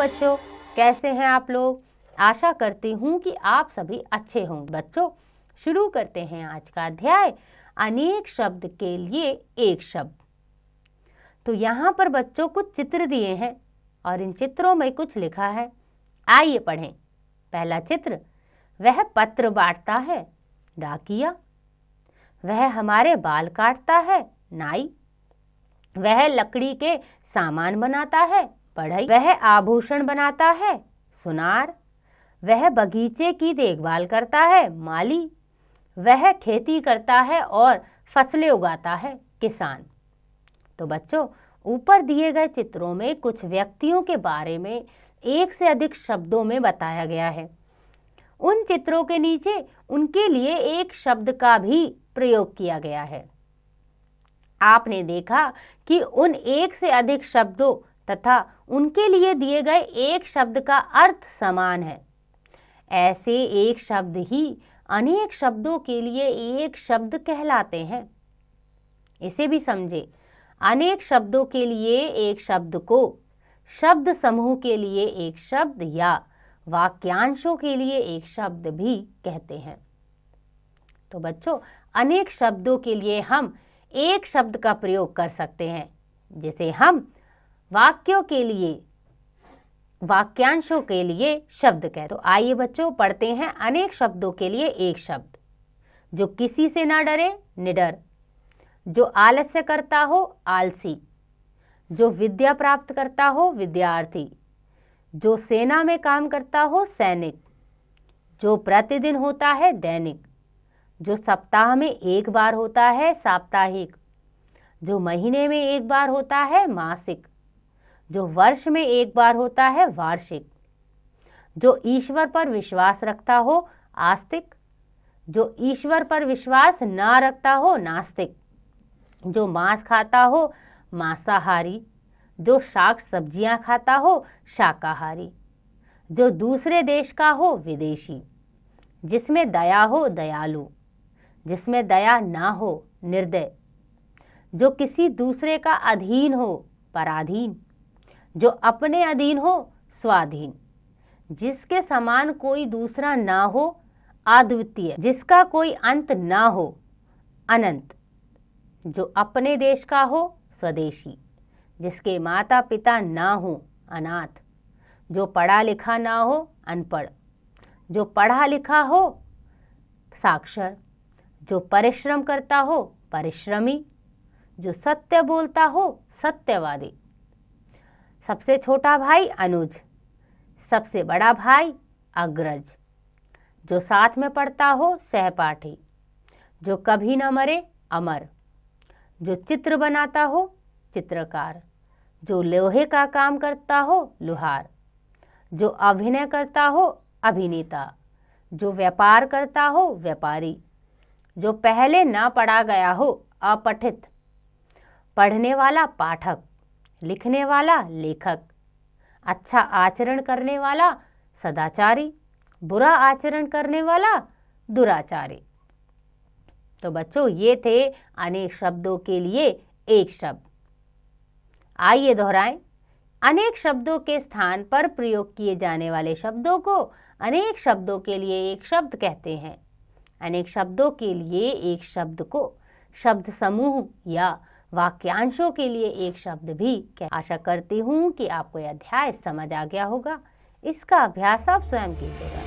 बच्चों, कैसे हैं आप लोग? आशा करती हूँ कि आप सभी अच्छे होंगे। बच्चों, शुरू करते हैं आज का अध्याय, अनेक शब्द के लिए एक शब्द। तो यहाँ पर बच्चों कुछ चित्र दिए हैं और इन चित्रों में कुछ लिखा है। आइए पढ़ें। पहला चित्र, वह पत्र बांटता है, डाकिया। वह हमारे बाल काटता है, नाई। वह लकड़ी के सामान बनाता है, बढ़ई। वह आभूषण बनाता है, सुनार। वह बगीचे की देखभाल करता है, माली। वह खेती करता है और फसलें उगाता है, किसान। तो बच्चों, ऊपर दिए गए चित्रों में कुछ व्यक्तियों के बारे में एक से अधिक शब्दों में बताया गया है। उन चित्रों के नीचे उनके लिए एक शब्द का भी प्रयोग किया गया है। आपने देखा कि उन एक से अधिक शब्दों तथा उनके लिए दिए गए एक शब्द का अर्थ समान है। ऐसे एक शब्द ही अनेक शब्दों के लिए एक शब्द कहलाते हैं। इसे भी समझे, अनेक शब्दों के लिए एक शब्द को शब्द समूह के लिए एक शब्द या वाक्यांशों के लिए एक शब्द भी कहते हैं। तो बच्चों, अनेक शब्दों के लिए हम एक शब्द का प्रयोग कर सकते हैं, जिसे हम वाक्यों के लिए, वाक्यांशों के लिए शब्द कहते हैं। तो आइए बच्चों पढ़ते हैं अनेक शब्दों के लिए एक शब्द। जो किसी से ना डरे, निडर। जो आलस्य करता हो, आलसी। जो विद्या प्राप्त करता हो, विद्यार्थी। जो सेना में काम करता हो, सैनिक। जो प्रतिदिन होता है, दैनिक। जो सप्ताह में एक बार होता है, साप्ताहिक। जो महीने में एक बार होता है, मासिक। जो वर्ष में एक बार होता है, वार्षिक। जो ईश्वर पर विश्वास रखता हो, आस्तिक। जो ईश्वर पर विश्वास ना रखता हो, नास्तिक। जो मांस खाता हो, मांसाहारी। जो शाक सब्जियां खाता हो, शाकाहारी। जो दूसरे देश का हो, विदेशी। जिसमें दया हो, दयालु। जिसमें दया ना हो, निर्दय। जो किसी दूसरे का अधीन हो, पराधीन। जो अपने अधीन हो, स्वाधीन। जिसके समान कोई दूसरा ना हो, अद्वितीय। जिसका कोई अंत ना हो, अनंत। जो अपने देश का हो, स्वदेशी। जिसके माता पिता ना हो, अनाथ। जो पढ़ा लिखा ना हो, अनपढ़। जो पढ़ा लिखा हो, साक्षर। जो परिश्रम करता हो, परिश्रमी। जो सत्य बोलता हो, सत्यवादी। सबसे छोटा भाई, अनुज। सबसे बड़ा भाई, अग्रज। जो साथ में पढ़ता हो, सहपाठी। जो कभी न मरे, अमर। जो चित्र बनाता हो, चित्रकार। जो लोहे का काम करता हो, लुहार। जो अभिनय करता हो, अभिनेता। जो व्यापार करता हो, व्यापारी। जो पहले ना पढ़ा गया हो, अपठित। पढ़ने वाला, पाठक। लिखने वाला, लेखक। अच्छा आचरण करने वाला, सदाचारी। बुरा आचरण करने वाला, दुराचारी। तो बच्चों, ये थे अनेक शब्दों के लिए एक शब्द। आइए दोहराएं। अनेक शब्दों के स्थान पर प्रयोग किए जाने वाले शब्दों को अनेक शब्दों के लिए एक शब्द कहते हैं। अनेक शब्दों के लिए एक शब्द को शब्द समूह या वाक्यांशों के लिए एक शब्द भी आशा करती हूँ कि आपको यह अध्याय समझ आ गया होगा। इसका अभ्यास आप स्वयं कीजिएगा।